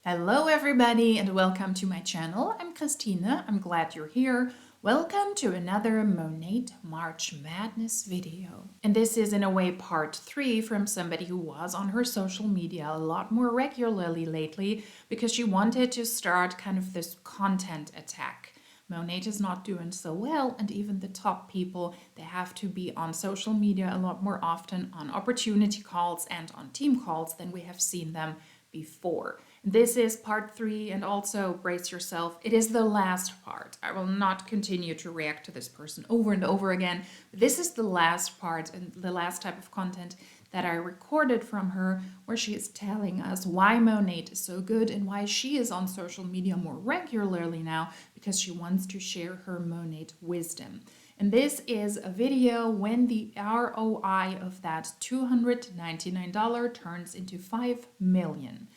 Hello everybody and welcome to my channel. I'm Christine. I'm glad you're here. Welcome to another Monat March Madness video. And this is in a way part 3 from somebody who was on her social media a lot more regularly lately because she wanted to start kind of this content attack. Monat is not doing so well, and even the top people, they have to be on social media a lot more often on opportunity calls and on team calls than we have seen them before. This is part 3, and also brace yourself, it is the last part. I will not continue to react to this person over and over again. This is the last part and the last type of content that I recorded from her, where she is telling us why Monat is so good and why she is on social media more regularly now, because she wants to share her Monat wisdom. And this is a video when the ROI of that $299 turns into $5 million.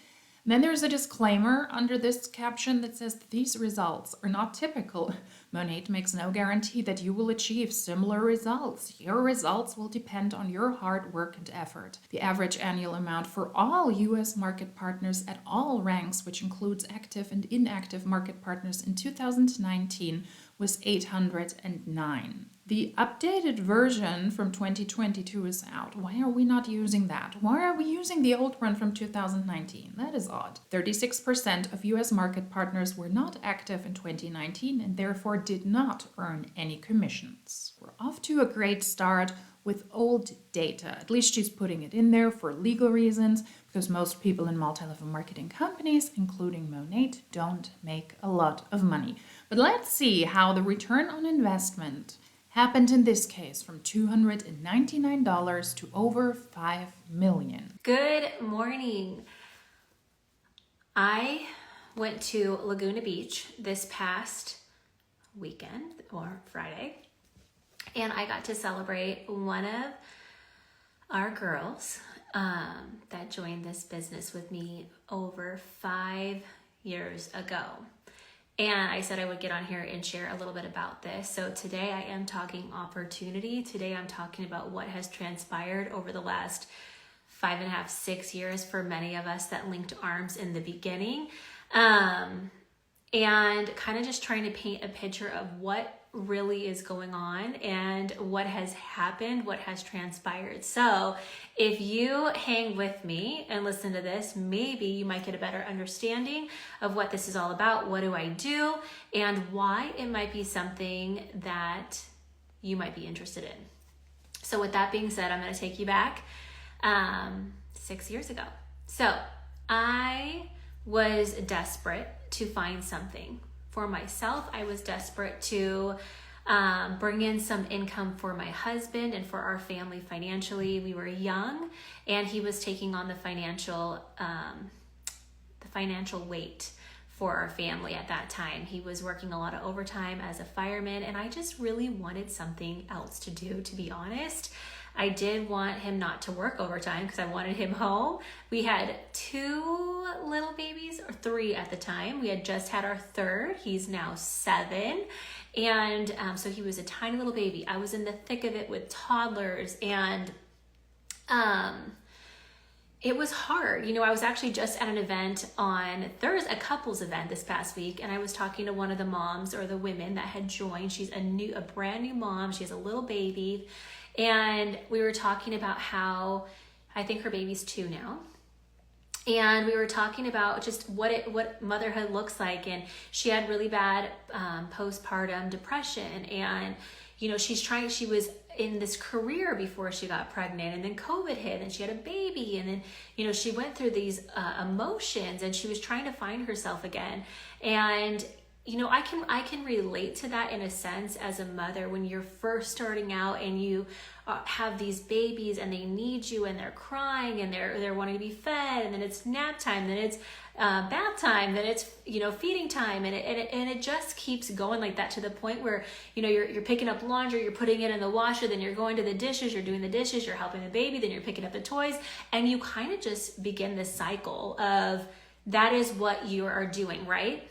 Then there's a disclaimer under this caption that says these results are not typical. Monat makes no guarantee that you will achieve similar results. Your results will depend on your hard work and effort. The average annual amount for all US market partners at all ranks, which includes active and inactive market partners in 2019, was 809. The updated version from 2022 is out. Why are we not using that? Why are we using the old one from 2019? That is odd. 36% of US market partners were not active in 2019 and therefore did not earn any commissions. We're off to a great start with old data. At least she's putting it in there for legal reasons, because most people in multi-level marketing companies, including Monat, don't make a lot of money. But let's see how the return on investment happened in this case, from $299 to over $5 million. Good morning. I went to Laguna Beach this past weekend or Friday, and I got to celebrate one of our girls that joined this business with me over 5 years ago. And I said I would get on here and share a little bit about this. So today I am talking opportunity. Today I'm talking about what has transpired over the last 5.5, 6 years for many of us that linked arms in the beginning. And kind of just trying to paint a picture of what really is going on and what has happened, what has transpired. So if you hang with me and listen to this, maybe you might get a better understanding of what this is all about. What do I do? And why it might be something that you might be interested in. So with that being said, I'm going to take you back 6 years ago. So I was desperate to find something for myself. I was desperate to bring in some income for my husband and for our family financially. We were young, and he was taking on the financial weight for our family at that time. He was working a lot of overtime as a fireman, and I just really wanted something else to do, to be honest. I did want him not to work overtime because I wanted him home. We had 2 little babies, or 3 at the time. We had just had our 3rd. He's now 7. And so he was a tiny little baby. I was in the thick of it with toddlers, and it was hard. You know, I was actually just at an event on Thursday, a couples event this past week, and I was talking to one of the moms, or the women that had joined. She's a brand new mom. She has a little baby. And we were talking about how, I think her baby's 2 now. And we were talking about just what motherhood looks like. And she had really bad postpartum depression. And, you know, she was in this career before she got pregnant, and then COVID hit, and she had a baby. And then, you know, she went through these emotions, and she was trying to find herself again. And you know, I can relate to that in a sense as a mother, when you're first starting out and you have these babies and they need you and they're crying and they're wanting to be fed, and then it's nap time, then it's bath time, then it's, you know, feeding time, and it just keeps going like that, to the point where, you know, you're picking up laundry, you're putting it in the washer, then you're going to the dishes, you're doing the dishes, you're helping the baby, then you're picking up the toys, and you kind of just begin this cycle of that is what you are doing, right?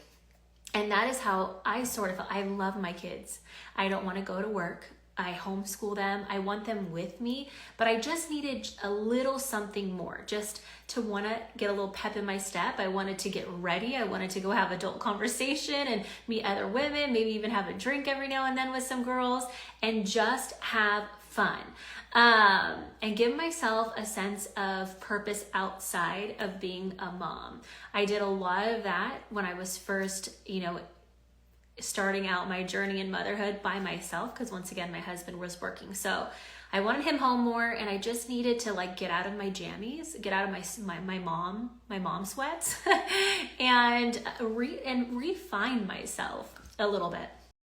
And that is how I sort of felt. I love my kids. I don't want to go to work. I homeschool them. I want them with me, but I just needed a little something more, just to want to get a little pep in my step. I wanted to get ready. I wanted to go have adult conversation and meet other women, maybe even have a drink every now and then with some girls, and just have fun. And give myself a sense of purpose outside of being a mom. I did a lot of that when I was first, starting out my journey in motherhood by myself, because once again my husband was working, so I wanted him home more, and I just needed to like get out of my jammies, get out of my mom sweats, and refine myself a little bit.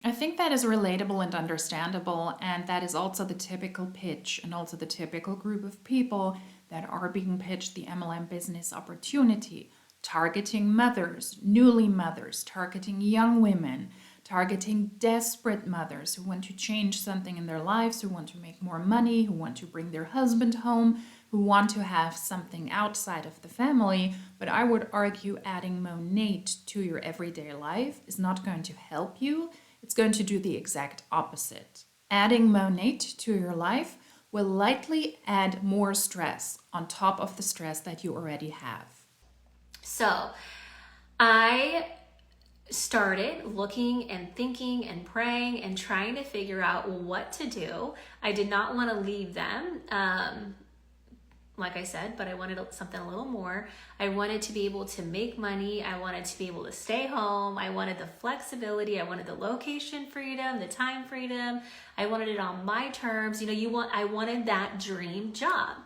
I think that is relatable and understandable, and that is also the typical pitch and also the typical group of people that are being pitched the MLM business opportunity. Targeting mothers, newly mothers, targeting young women, targeting desperate mothers who want to change something in their lives, who want to make more money, who want to bring their husband home, who want to have something outside of the family. But I would argue adding Monat to your everyday life is not going to help you. It's going to do the exact opposite. Adding Monat to your life will likely add more stress on top of the stress that you already have. So I started looking and thinking and praying and trying to figure out what to do. I did not want to leave them, like I said, but I wanted something a little more. I wanted to be able to make money. I wanted to be able to stay home. I wanted the flexibility. I wanted the location freedom, the time freedom. I wanted it on my terms. I wanted that dream job.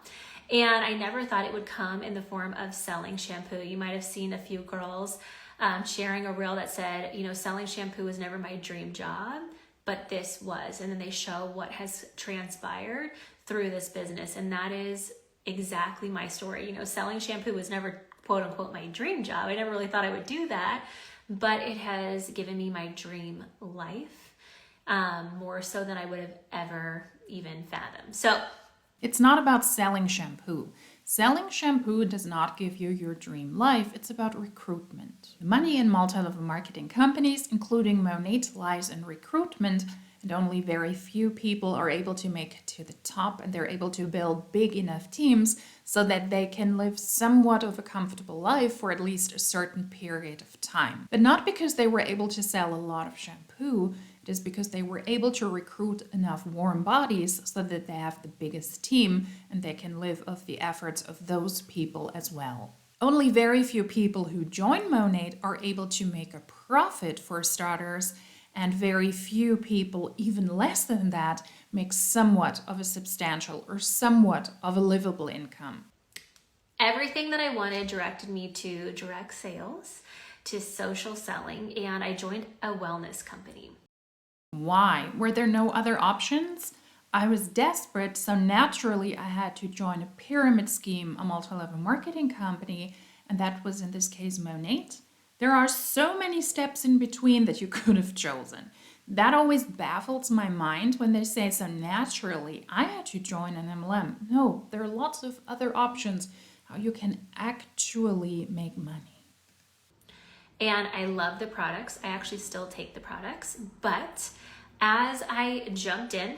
And I never thought it would come in the form of selling shampoo. You might have seen a few girls sharing a reel that said, selling shampoo was never my dream job, but this was. And then they show what has transpired through this business. And that is exactly my story. Selling shampoo was never quote unquote my dream job. I never really thought I would do that, but it has given me my dream life, more so than I would have ever even fathomed. So it's not about selling shampoo. Selling shampoo does not give you your dream life. It's about recruitment. The money in multi-level marketing companies, including Monat, lies in recruitment, and only very few people are able to make it to the top, and they're able to build big enough teams so that they can live somewhat of a comfortable life for at least a certain period of time. But not because they were able to sell a lot of shampoo. It is because they were able to recruit enough warm bodies so that they have the biggest team and they can live off the efforts of those people as well. Only very few people who join Monat are able to make a profit, for starters, and very few people, even less than that, make somewhat of a substantial or somewhat of a livable income. Everything that I wanted directed me to direct sales, to social selling, and I joined a wellness company. Why? Were there no other options? I was desperate, so naturally I had to join a pyramid scheme, a multi-level marketing company, and that was in this case Monat. There are so many steps in between that you could have chosen. That always baffles my mind when they say so naturally I had to join an MLM. No, there are lots of other options how you can actually make money. And I love the products. I actually still take the products, but as I jumped in,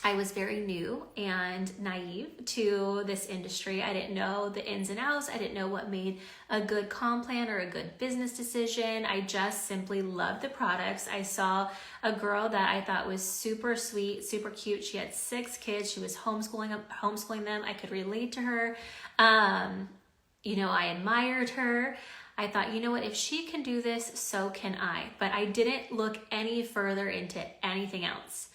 I was very new and naive to this industry. I didn't know the ins and outs. I didn't know what made a good comp plan or a good business decision. I just simply loved the products. I saw a girl that I thought was super sweet, super cute. She had 6 kids. She was homeschooling them. I could relate to her. I admired her. I thought, you know what, if she can do this, so can I. But I didn't look any further into anything else.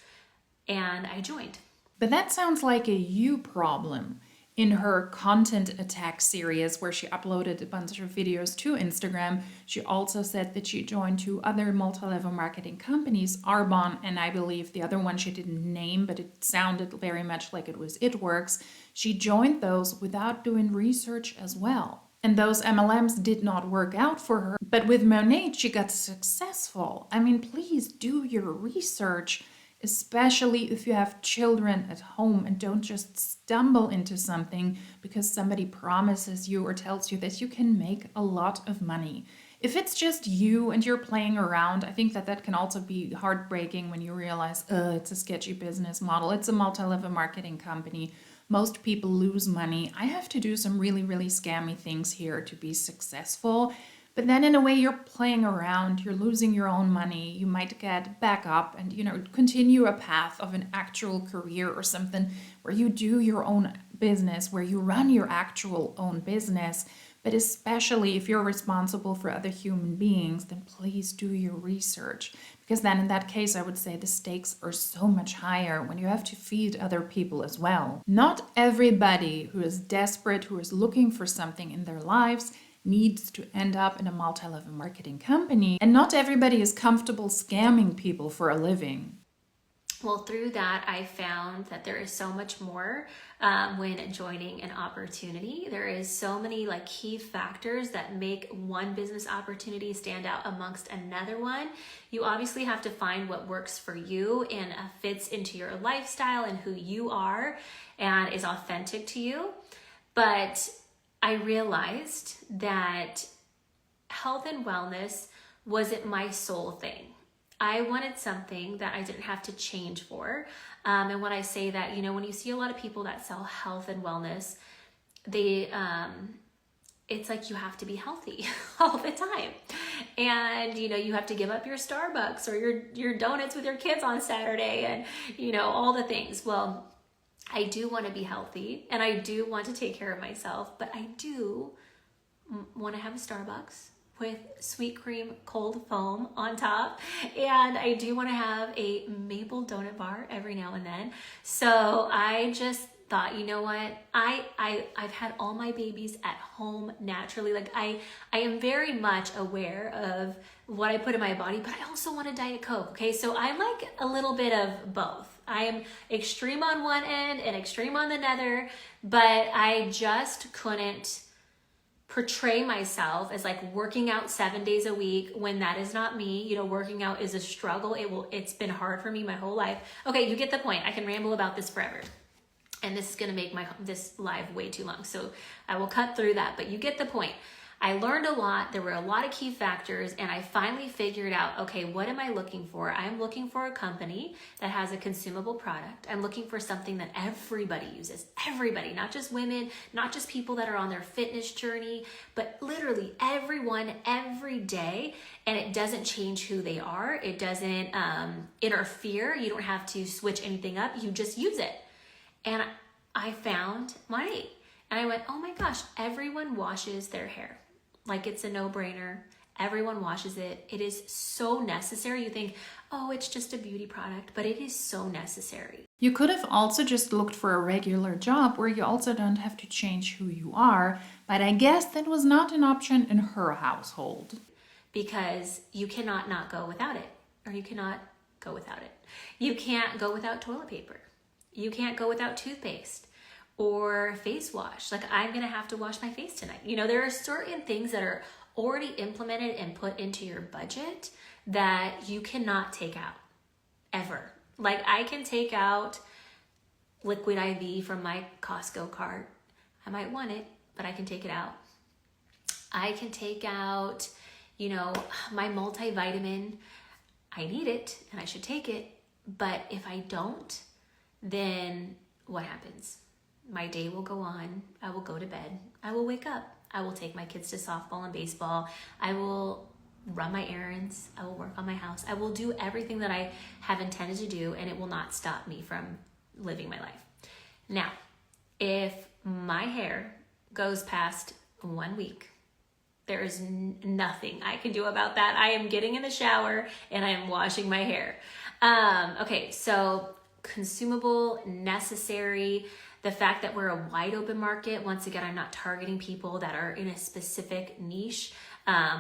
And I joined. But that sounds like a you problem. In her content attack series, where she uploaded a bunch of videos to Instagram, she also said that she joined 2 other multi-level marketing companies, Arbonne, and I believe the other one she didn't name, but it sounded very much like it was It Works. She joined those without doing research as well. And those MLMs did not work out for her. But with Monat, she got successful. I mean, please do your research, especially if you have children at home, and don't just stumble into something because somebody promises you or tells you that you can make a lot of money. If it's just you and you're playing around, I think that that can also be heartbreaking when you realize, it's a sketchy business model. It's a multi-level marketing company. Most people lose money. I have to do some really, really scammy things here to be successful. But then in a way you're playing around, you're losing your own money. You might get back up and, continue a path of an actual career or something where you do your own business, where you run your actual own business. But especially if you're responsible for other human beings, then please do your research. Because then in that case, I would say the stakes are so much higher when you have to feed other people as well. Not everybody who is desperate, who is looking for something in their lives, needs to end up in a multi-level marketing company. And not everybody is comfortable scamming people for a living. Well, through that, I found that there is so much more when joining an opportunity. There is so many key factors that make one business opportunity stand out amongst another one. You obviously have to find what works for you and fits into your lifestyle and who you are and is authentic to you. But I realized that health and wellness wasn't my sole thing. I wanted something that I didn't have to change for. And when I say that, when you see a lot of people that sell health and wellness, it's like you have to be healthy all the time. And, you have to give up your Starbucks or your donuts with your kids on Saturday and, all the things. Well, I do want to be healthy and I do want to take care of myself, but I do want to have a Starbucks with sweet cream cold foam on top, and I do want to have a maple donut bar every now and then. So I just thought, you know what, I've had all my babies at home naturally. I am very much aware of what I put in my body, but I also want a Diet Coke. Okay, so I like a little bit of both. I am extreme on one end and extreme on the other, but I just couldn't portray myself as working out 7 days a week when that is not me. Working out is a struggle. It's been hard for me my whole life. Okay, you get the point. I can ramble about this forever. And this is going to make this live way too long. So I will cut through that, but you get the point. I learned a lot. There were a lot of key factors, and I finally figured out, okay, what am I looking for? I'm looking for a company that has a consumable product. I'm looking for something that everybody uses. Everybody, not just women, not just people that are on their fitness journey, but literally everyone every day. And it doesn't change who they are. It doesn't interfere. You don't have to switch anything up. You just use it. And I found Monat. And I went, oh my gosh, everyone washes their hair. It's a no-brainer. Everyone washes it. It is so necessary. You think, oh, it's just a beauty product, but it is so necessary. You could have also just looked for a regular job where you also don't have to change who you are, but I guess that was not an option in her household. Because you cannot not go without it, or you cannot go without it. You can't go without toilet paper. You can't go without toothpaste or face wash. I'm going to have to wash my face tonight. There are certain things that are already implemented and put into your budget that you cannot take out ever. I can take out liquid IV from my Costco cart. I might want it, but I can take it out. I can take out, my multivitamin. I need it and I should take it. But if I don't, then what happens? My day will go on. I will go to bed. I will wake up. I will take my kids to softball and baseball. I will run my errands. I will work on my house. I will do everything that I have intended to do, and it will not stop me from living my life. Now, if my hair goes past 1 week, there is nothing I can do about that. I am getting in the shower and I am washing my hair. Okay, so consumable, necessary. The fact that we're a wide open market, once again, I'm not targeting people that are in a specific niche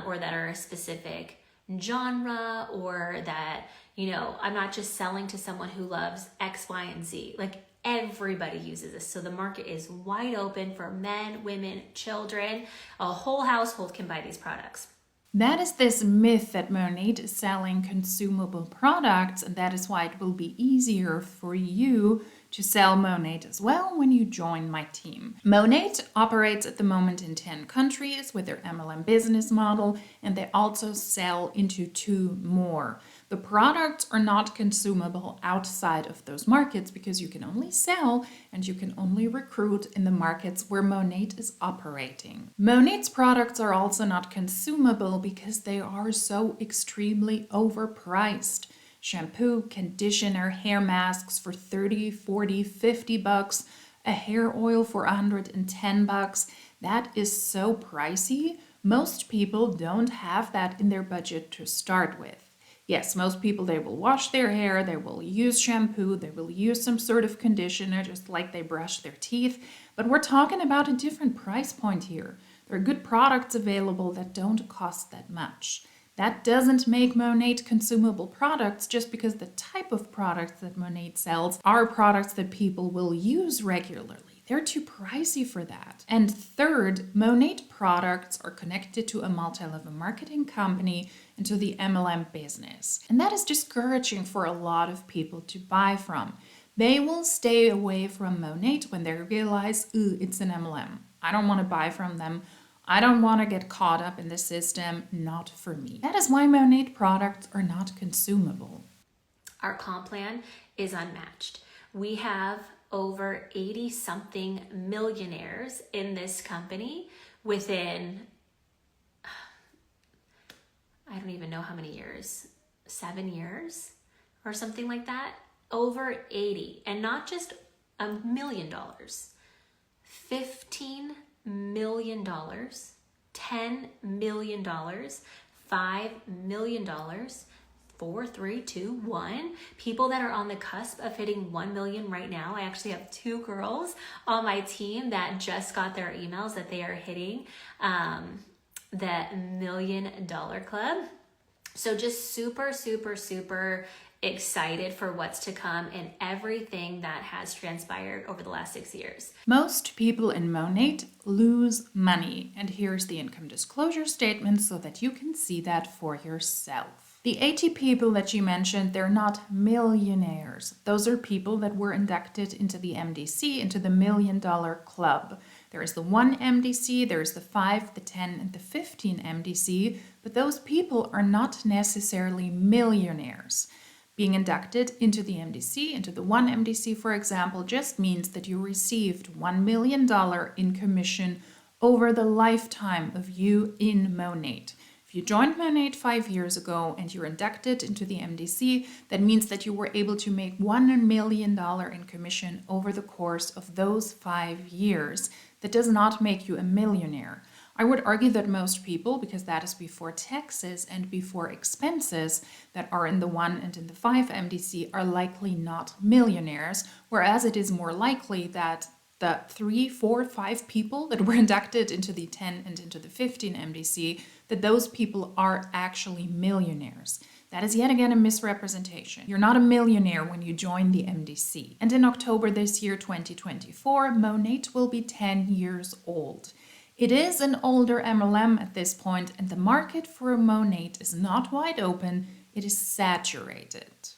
or that are a specific genre, or that, I'm not just selling to someone who loves X, Y, and Z. Everybody uses this. So the market is wide open for men, women, children. A whole household can buy these products. That is this myth that Monat is selling consumable products, and that is why it will be easier for you to sell Monat as well when you join my team. Monat operates at the moment in 10 countries with their MLM business model, and they also sell into 2 more. The products are not consumable outside of those markets because you can only sell and you can only recruit in the markets where Monat is operating. Monat's products are also not consumable because they are so extremely overpriced. Shampoo, conditioner, hair masks for 30, 40, 50 bucks, a hair oil for 110 bucks. That is so pricey. Most people don't have that in their budget to start with. Yes, most people, they will wash their hair, they will use shampoo, they will use some sort of conditioner just like they brush their teeth. But we're talking about a different price point here. There are good products available that don't cost that much. That doesn't make Monat consumable products just because the type of products that Monat sells are products that people will use regularly. They're too pricey for that. And third, Monat products are connected to a multi-level marketing company and to the MLM business. And that is discouraging for a lot of people to buy from. They will stay away from Monat when they realize, ooh, it's an MLM. I don't want to buy from them. I don't want to get caught up in the system. Not for me. That is why Monat products are not consumable. Our comp plan is unmatched. We have over 80 something millionaires in this company within, I don't even know how many years, 7 years or something like that. Over 80, and not just $1 million, $15 million, $10 million, $5 million, 4, 3, 2, 1. People that are on the cusp of hitting 1 million right now. I actually have 2 girls on my team that just got their emails that they are hitting the $1 million club. So just super, super, super excited for what's to come and everything that has transpired over the last 6 years. Most people in Monat lose money, and here's the income disclosure statement so that you can see that for yourself. The 80 people that you mentioned, they're not millionaires. Those are people that were inducted into the MDC, into the $1 million club. There is the 1 MDC, there's the 5, the 10, and the 15 MDC, but those people are not necessarily millionaires. Being inducted into the MDC, into the 1 MDC, for example, just means that you received $1 million in commission over the lifetime of you in Monat. If you joined Monat 5 years ago and you're inducted into the MDC, that means that you were able to make $1 million in commission over the course of those 5 years. That does not make you a millionaire. I would argue that most people, because that is before taxes and before expenses that are in the 1 and in the 5 MDC, are likely not millionaires, whereas it is more likely that the 3, 4, 5 people that were inducted into the 10 and into the 15 MDC, that those people are actually millionaires. That is yet again a misrepresentation. You're not a millionaire when you join the MDC. And in October this year, 2024, Monat will be 10 years old. It is an older MLM at this point, and the market for Monat is not wide open, it is saturated.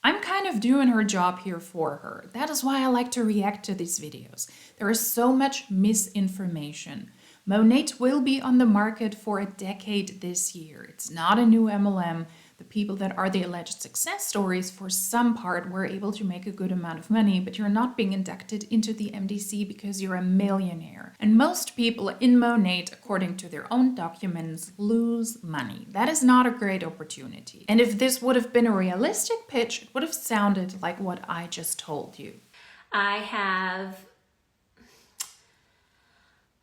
I'm kind of doing her job here for her. That is why I like to react to these videos. There is so much misinformation. Monat will be on the market for a decade this year. It's not a new MLM. The people that are the alleged success stories, for some part, were able to make a good amount of money, but you're not being inducted into the MDC because you're a millionaire. And most people in Monat, according to their own documents, lose money. That is not a great opportunity. And if this would have been a realistic pitch, it would have sounded like what I just told you. I have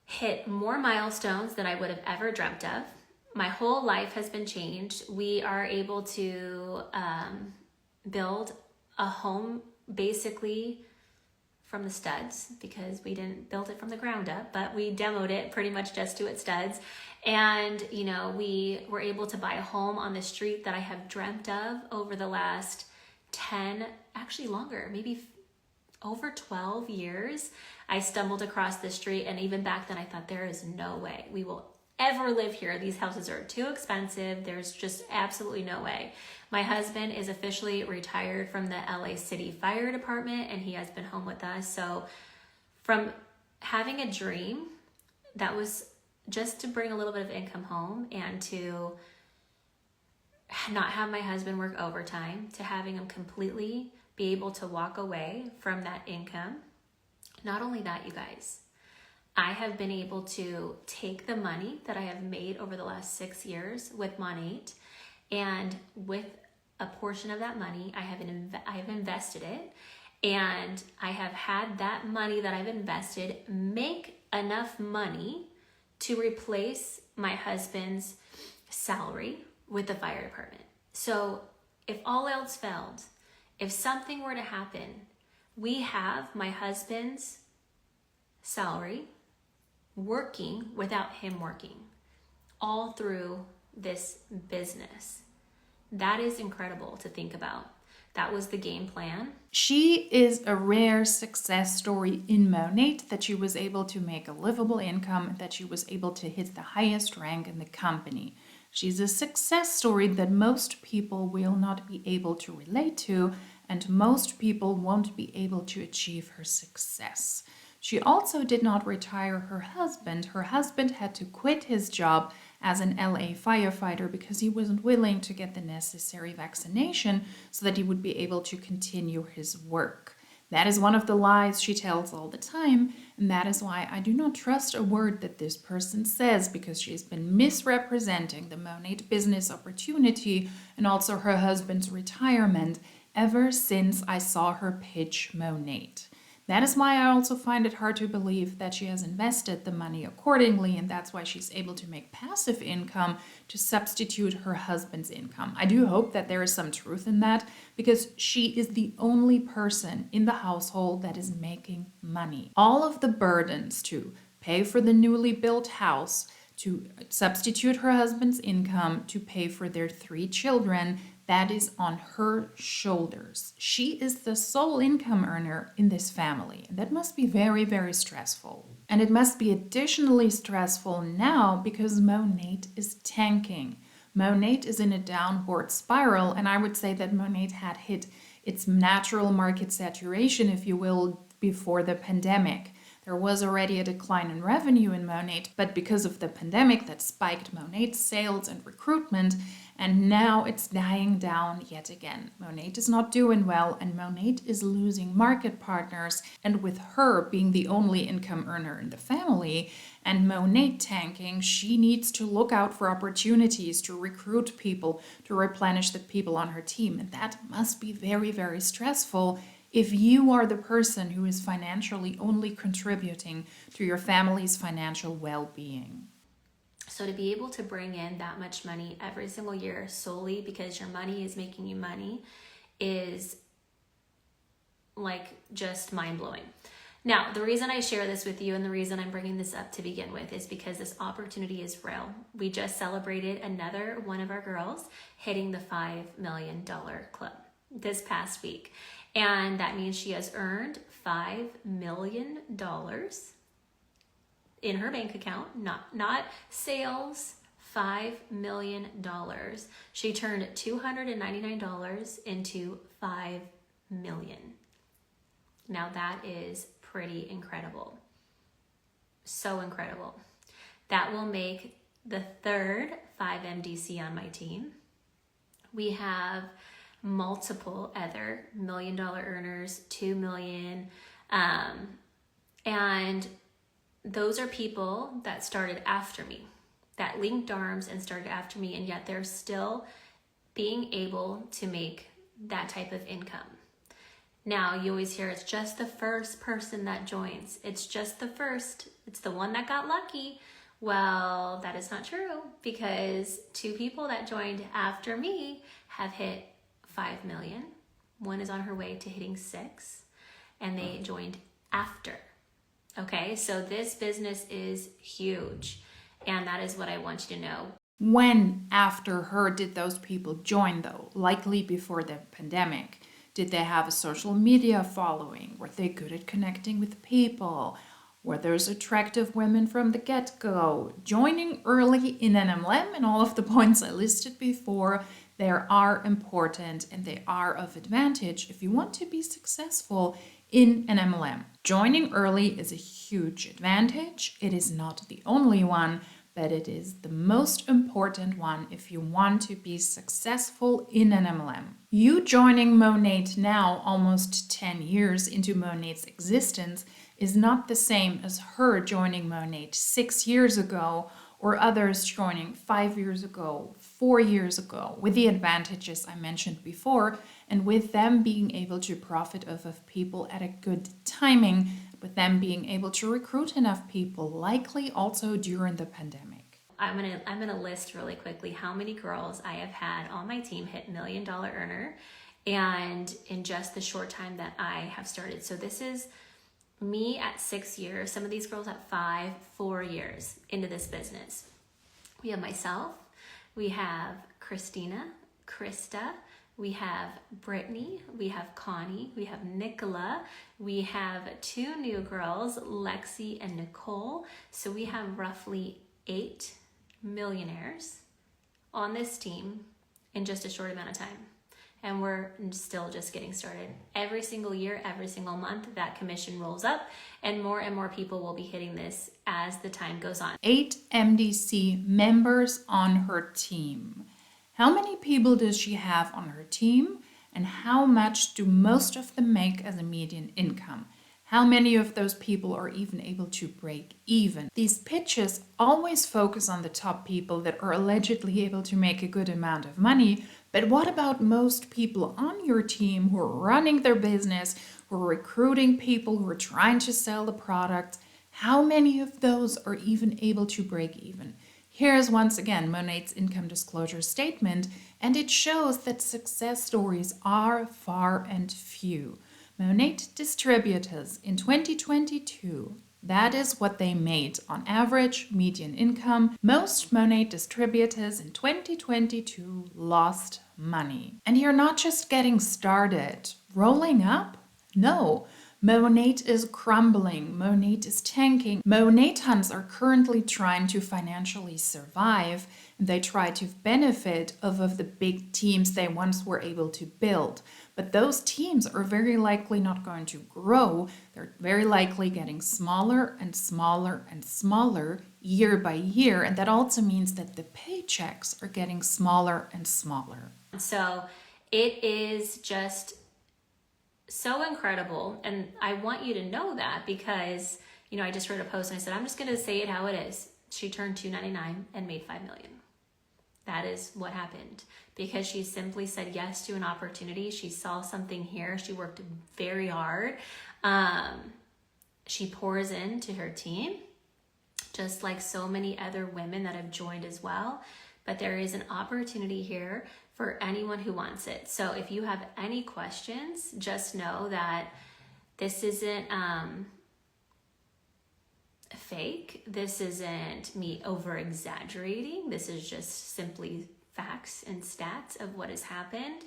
hit more milestones than I would have ever dreamt of. My whole life has been changed. We are able to build a home basically from the studs, because we didn't build it from the ground up, but we demoed it pretty much just to its studs. And, you know, we were able to buy a home on the street that I have dreamt of over the last 10, actually longer, maybe over 12 years. I stumbled across the street, and even back then I thought, there is no way we will ever live here. These houses are too expensive. There's just absolutely no way. My husband is officially retired from the LA City Fire Department, and he has been home with us. So from having a dream that was just to bring a little bit of income home and to not have my husband work overtime, to having him completely be able to walk away from that income. Not only that, you guys, I have been able to take the money that I have made over the last 6 years with Monat, and with a portion of that money, I have invested it, and I have had that money that I've invested make enough money to replace my husband's salary with the fire department. So if all else failed, if something were to happen, we have my husband's salary working without him working all through this business. That is incredible to think about. That was the game plan. She is a rare success story in Monat, that she was able to make a livable income, that she was able to hit the highest rank in the company. She's a success story that most people will not be able to relate to, and most people won't be able to achieve her success. She also did not retire her husband. Her husband had to quit his job as an LA firefighter because he wasn't willing to get the necessary vaccination so that he would be able to continue his work. That is one of the lies she tells all the time, and that is why I do not trust a word that this person says, because she has been misrepresenting the Monat business opportunity and also her husband's retirement ever since I saw her pitch Monat. That is why I also find it hard to believe that she has invested the money accordingly, and that's why she's able to make passive income to substitute her husband's income. I do hope that there is some truth in that, because she is the only person in the household that is making money. All of the burdens to pay for the newly built house, to substitute her husband's income, to pay for their 3 children, that is on her shoulders. She is the sole income earner in this family, and that must be very, very stressful. And it must be additionally stressful now because Monat is tanking. Monat is in a downward spiral, and I would say that Monat had hit its natural market saturation, if you will, before the pandemic. There was already a decline in revenue in Monat, but because of the pandemic that spiked Monat's sales and recruitment, and now it's dying down yet again. Monat is not doing well, and Monat is losing market partners, and with her being the only income earner in the family and Monat tanking, she needs to look out for opportunities to recruit people, to replenish the people on her team, and that must be very, very stressful if you are the person who is financially only contributing to your family's financial well-being. So to be able to bring in that much money every single year solely because your money is making you money is like just mind-blowing. Now, the reason I share this with you and the reason I'm bringing this up to begin with is because this opportunity is real. We just celebrated another one of our girls hitting the $5 million club this past week. And that means she has earned $5 million in her bank account, not sales, $5 million. She turned $299 into $5 million. Now that is pretty incredible. So incredible. That will make the third 5MDC on my team. We have multiple other $1 million earners, 2 million, and those are people that started after me, that linked arms and started after me, and yet they're still being able to make that type of income. Now, you always hear it's just the first person that joins. It's just the first. It's the one that got lucky. Well, that is not true, because 2 people that joined after me have hit 5 million. One is on her way to hitting 6, and they joined after. Okay, so this business is huge, and that is what I want you to know. When after her did those people join, though? Likely before the pandemic. Did they have a social media following? Were they good at connecting with people? were those attractive women from the get-go, joining early in NMLM, and all of the points I listed before, they are important and they are of advantage if you want to be successful in an MLM. Joining early is a huge advantage. It is not the only one, but it is the most important one if you want to be successful in an MLM. You joining Monat now, almost 10 years into Monat's existence, is not the same as her joining Monat 6 years ago, or others joining 5 years ago, 4 years ago, with the advantages I mentioned before, and with them being able to profit off of people at a good timing, with them being able to recruit enough people, likely also during the pandemic. I'm gonna list really quickly how many girls I have had on my team hit $1 million earner, and in just the short time that I have started. So this is me at 6 years, some of these girls at 5, 4 years into this business. We have myself, we have Christina, Krista, we have Brittany, we have Connie, we have Nicola, we have 2 new girls, Lexi and Nicole. So we have roughly 8 millionaires on this team in just a short amount of time. And we're still just getting started. Every single year, every single month, that commission rolls up, and more people will be hitting this as the time goes on. 8 MDC members on her team. How many people does she have on her team, and how much do most of them make as a median income? How many of those people are even able to break even? These pitches always focus on the top people that are allegedly able to make a good amount of money, but what about most people on your team who are running their business, who are recruiting people, who are trying to sell the product? How many of those are even able to break even? Here's once again Monat's income disclosure statement, and it shows that success stories are far and few. Monat distributors in 2022, that is what they made on average median income. Most Monat distributors in 2022 lost money. And you're not just getting started. Rolling up? No. Monat is crumbling. Monat is tanking. Monat hunts are currently trying to financially survive, and they try to benefit off of the big teams they once were able to build. But those teams are very likely not going to grow. They're very likely getting smaller and smaller and smaller year by year. And that also means that the paychecks are getting smaller and smaller. So it is just so incredible. And I want you to know that because, I just wrote a post and I said, I'm just going to say it how it is. She turned 299 and made 5 million. That is what happened because she simply said yes to an opportunity. She saw something here. She worked very hard. She pours into her team, just like so many other women that have joined as well. But there is an opportunity here for anyone who wants it. So if you have any questions, just know that this isn't fake. This isn't me over exaggerating. This is just simply facts and stats of what has happened.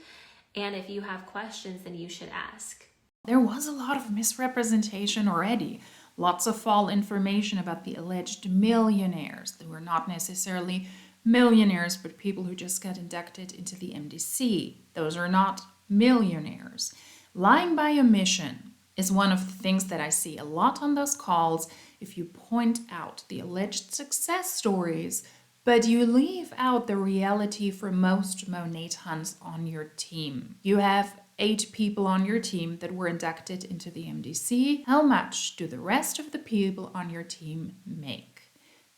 And if you have questions, then you should ask. There was a lot of misrepresentation already. Lots of false information about the alleged millionaires. They were not necessarily millionaires, but people who just got inducted into the MDC. Those are not millionaires. Lying by omission is one of the things that I see a lot on those calls. If you point out the alleged success stories, but you leave out the reality for most Monat hunts on your team. You have 8 people on your team that were inducted into the MDC. How much do the rest of the people on your team make?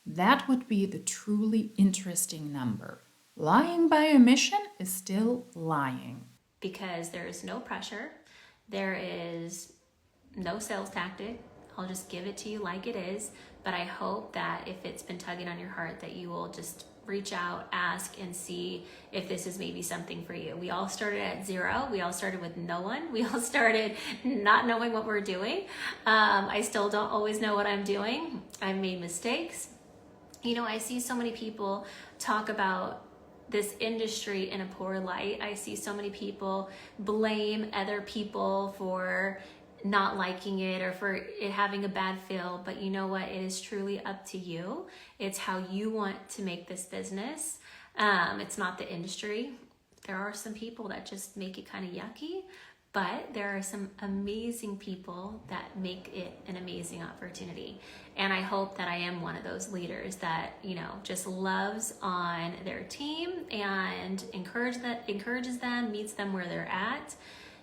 That would be the truly interesting number. Lying by omission is still lying. Because there is no pressure. There is no sales tactic. I'll just give it to you like it is. But I hope that if it's been tugging on your heart that you will just reach out, ask, and see if this is maybe something for you. We all started at 0. We all started with no one. We all started not knowing what we're doing. I still don't always know what I'm doing. I've made mistakes. I see so many people talk about this industry in a poor light. I see so many people blame other people for not liking it or for it having a bad feel, but you know what? It is truly up to you. It's how you want to make this business. It's not the industry. There are some people that just make it kind of yucky, but there are some amazing people that make it an amazing opportunity. And I hope that I am one of those leaders that, just loves on their team and encourages them, meets them where they're at.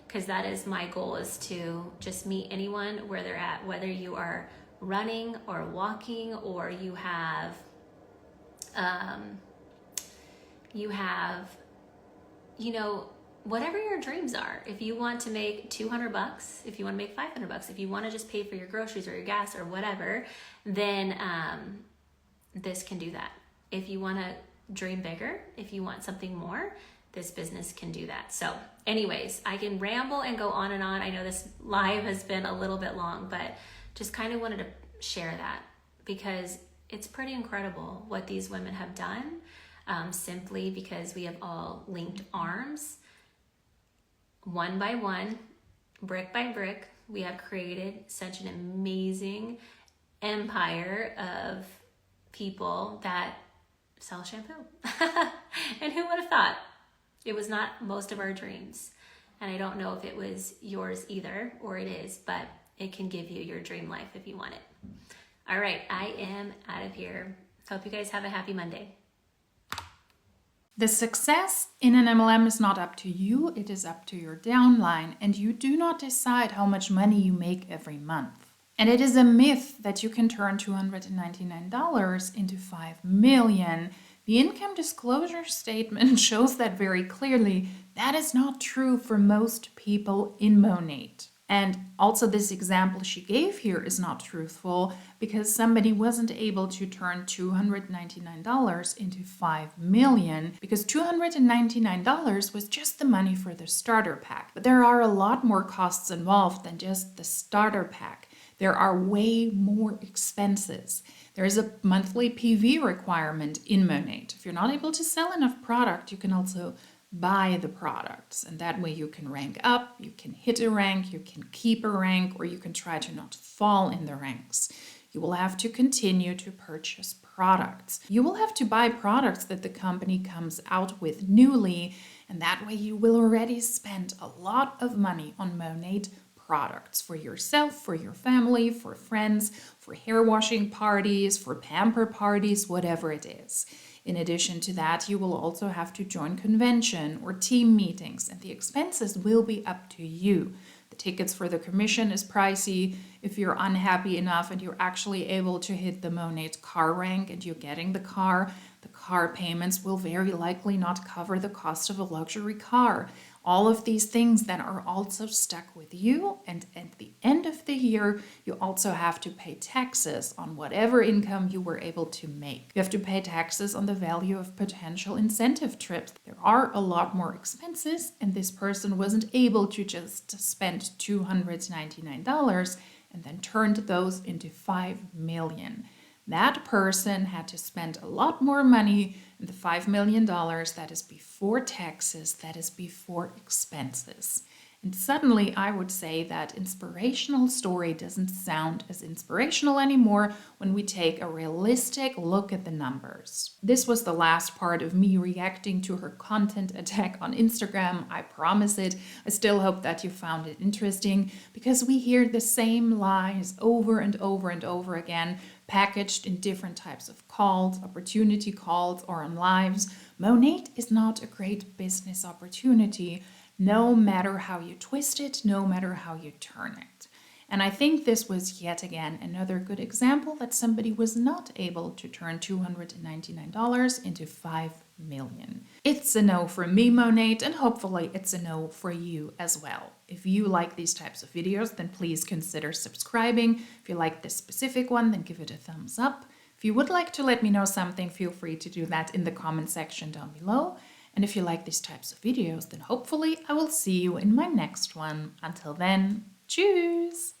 Because that is my goal, is to just meet anyone where they're at, whether you are running or walking, or you have whatever your dreams are. If you want to make $200, if you want to make $500, if you want to just pay for your groceries or your gas or whatever, then this can do that. If you want to dream bigger, if you want something more, this business can do that. So anyways, I can ramble and go on and on. I know this live has been a little bit long, but just kind of wanted to share that because it's pretty incredible what these women have done, simply because we have all linked arms. One by one, brick by brick, we have created such an amazing empire of people that sell shampoo. And who would have thought? It was not most of our dreams. And I don't know if it was yours either, or it is, but it can give you your dream life if you want it. All right, I am out of here. Hope you guys have a happy Monday. The success in an MLM is not up to you, it is up to your downline, and you do not decide how much money you make every month. And it is a myth that you can turn $299 into $5 million. The income disclosure statement shows that very clearly. That is not true for most people in Monat. And also this example she gave here is not truthful because somebody wasn't able to turn $299 into $5 million because $299 was just the money for the starter pack. But there are a lot more costs involved than just the starter pack. There are way more expenses. There is a monthly PV requirement in Monat. If you're not able to sell enough product, you can also buy the products. And that way you can rank up, you can hit a rank, you can keep a rank, or you can try to not fall in the ranks. You will have to continue to purchase products. You will have to buy products that the company comes out with newly, and that way you will already spend a lot of money on Monat products for yourself, for your family, for friends, for hair washing parties, for pamper parties, whatever it is. In addition to that, you will also have to join convention or team meetings, and the expenses will be up to you. The tickets for the commission is pricey. If you're unhappy enough and you're actually able to hit the Monat car rank and you're getting the car payments will very likely not cover the cost of a luxury car. All of these things then are also stuck with you, and at the end of the year, you also have to pay taxes on whatever income you were able to make. You have to pay taxes on the value of potential incentive trips. There are a lot more expenses, and this person wasn't able to just spend $299 and then turned those into $5 million. That person had to spend a lot more money, and the $5 million, that is before taxes, that is before expenses. And suddenly I would say that inspirational story doesn't sound as inspirational anymore when we take a realistic look at the numbers. This was the last part of me reacting to her content attack on Instagram. I promise it. I still hope that you found it interesting because we hear the same lies over and over and over again, packaged in different types of calls, opportunity calls, or on lives. Monat is not a great business opportunity, no matter how you twist it, no matter how you turn it. And I think this was yet again another good example that somebody was not able to turn $299 into $5 million. It's a no from me, Monat, and hopefully it's a no for you as well. If you like these types of videos, then please consider subscribing. If you like this specific one, then give it a thumbs up. If you would like to let me know something, feel free to do that in the comment section down below. And if you like these types of videos, then hopefully I will see you in my next one. Until then, tschüss!